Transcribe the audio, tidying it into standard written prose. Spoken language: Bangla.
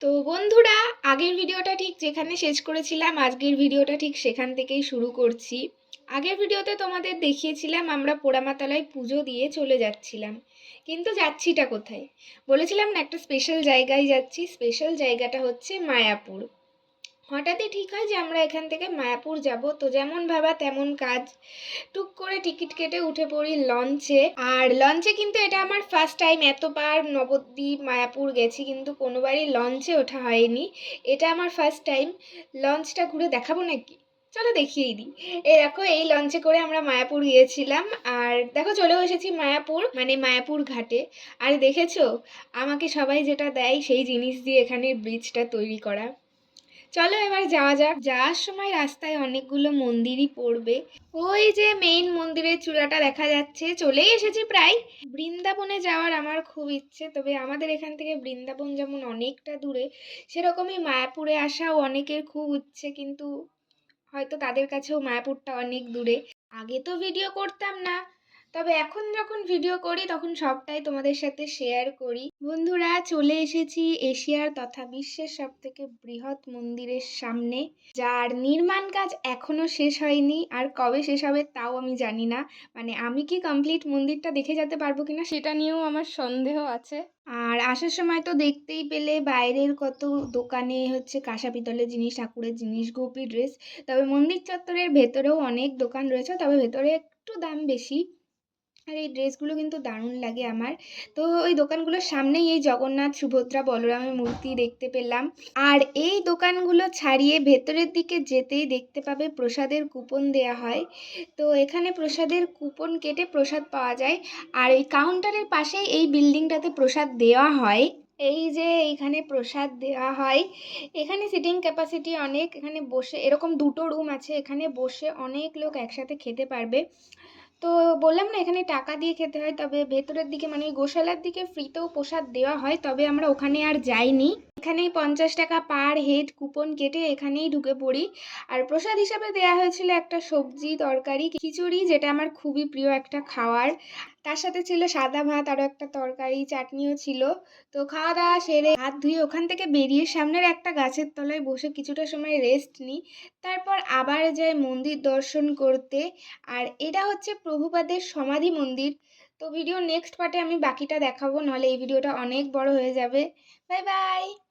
তো বন্ধুরা, আগের ভিডিওটা ঠিক যেখানে শেষ করেছিলাম আজকের ভিডিওটা ঠিক সেখান থেকেই শুরু করছি। আগের ভিডিওতে তোমাদের দেখিয়েছিলাম আমরা পোড়ামাতলায় পুজো দিয়ে চলে যাচ্ছিলাম, কিন্তু যাচ্ছিটা কোথায়? বলেছিলাম না একটা স্পেশাল জায়গায় যাচ্ছি। স্পেশাল জায়গাটা হচ্ছে মায়াপুর। হঠাৎই ঠিক হয় যে আমরা এখান থেকে মায়াপুর যাব, তো যেমন ভাবা তেমন কাজ। টুক করে টিকিট কেটে উঠে পড়ি লঞ্চে। আর লঞ্চে কিন্তু এটা আমার ফার্স্ট টাইম। এতবার নবদ্বীপ মায়াপুর গেছি কিন্তু কোনোবারই লঞ্চে ওঠা হয়নি। এটা আমার ফার্স্ট টাইম। লঞ্চটা ঘুরে দেখাবো নাকি? চলো দেখিয়েই দিই। এই দেখো, এই লঞ্চে করে আমরা মায়াপুর গিয়েছিলাম। আর দেখো চলেও এসেছি মায়াপুর, মানে মায়াপুর ঘাটে। আর দেখেছো আমাকে সবাই যেটা দেয় সেই জিনিস দিয়ে এখানে ব্রিজটা তৈরি করা। চলো এবার যাওয়া যাক। যাওয়ার সময় রাস্তায় অনেকগুলো মন্দিরই পড়বে। ওই যে মেইন মন্দিরের চূড়াটা দেখা যাচ্ছে, চলেই এসেছি প্রায়। বৃন্দাবনে যাওয়ার আমার খুব ইচ্ছে, তবে আমাদের এখান থেকে বৃন্দাবন যেমন অনেকটা দূরে, সেরকমই মায়াপুরে আসাও অনেকের খুব ইচ্ছে, কিন্তু হয়তো তাদের কাছেও মায়াপুরটা অনেক দূরে। আগে তো ভিডিও করতাম না, তবে এখন যখন ভিডিও করি তখন সবটাই তোমাদের সাথে শেয়ার করি। বন্ধুরা, চলে এসেছি এশিয়ার তথা বিশ্বের সব থেকে বৃহৎ মন্দিরের সামনে, যার নির্মাণ কাজ এখনো শেষ হয়নি। আর কবে শেষ হবে তাও আমি জানি না। মানে আমি কি কমপ্লিট মন্দিরটা দেখে যেতে পারবো কিনা সেটা নিয়েও আমার সন্দেহ আছে। আর আসার সময় তো দেখতেই পেলে বাইরের কত দোকানে হচ্ছে কাঁসা পিতলের জিনিস, ঠাকুরের জিনিস, গোপী ড্রেস। তবে মন্দির চত্বরের ভেতরেও অনেক দোকান রয়েছে, তবে ভেতরে একটু দাম বেশি। আর এই ড্রেসগুলো কিন্তু দারুণ লাগে আমার। তো ওই দোকানগুলোর সামনেই এই জগন্নাথ, সুভদ্রা, বলরামের মূর্তি দেখতে পেলাম। আর এই দোকানগুলো ছাড়িয়ে ভেতরের দিকে যেতেই দেখতে পাবে প্রসাদের কুপন দেয়া হয়। তো এখানে প্রসাদের কুপন কেটে প্রসাদ পাওয়া যায়। আর এই কাউন্টারের পাশেই এই বিল্ডিংটাতে প্রসাদ দেওয়া হয়। এই যে এইখানে প্রসাদ দেওয়া হয়। এখানে সিটিং ক্যাপাসিটি অনেক। এখানে বসে এরকম দুটো রুম আছে, এখানে বসে অনেক লোক একসাথে খেতে পারবে। তো বললাম না এখানে টাকা দিয়ে খেতে হয়, তবে ভেতরের দিকে মানে ওই গোশালার দিকে ফ্রিতেও প্রসাদ দেওয়া হয়, তবে আমরা ওখানে আর যাইনি। এখানেই 50 টাকা পার হেড কুপন কেটে এখানেই ঢুকে পড়ি। আর প্রসাদ হিসাবে দেওয়া হয়েছিল একটা সবজি তরকারি খিচুড়ি, যেটা আমার খুবই প্রিয় একটা খাওয়ার। তার সাথে ছিল সাদা ভাত, আরও একটা তরকারি, চাটনিও ছিল। তো খাওয়া দাওয়া সেরে হাত ধুয়ে ওখান থেকে বেরিয়ে সামনের একটা গাছের তলায় বসে কিছুটা সময় রেস্ট নিই। তারপর আবার যাই মন্দির দর্শন করতে। আর এটা হচ্ছে প্রভুপাদের সমাধি মন্দির। তো ভিডিও নেক্সট পার্টে আমি বাকিটা দেখাবো, নাহলে এই ভিডিওটা অনেক বড় হয়ে যাবে। Bye bye.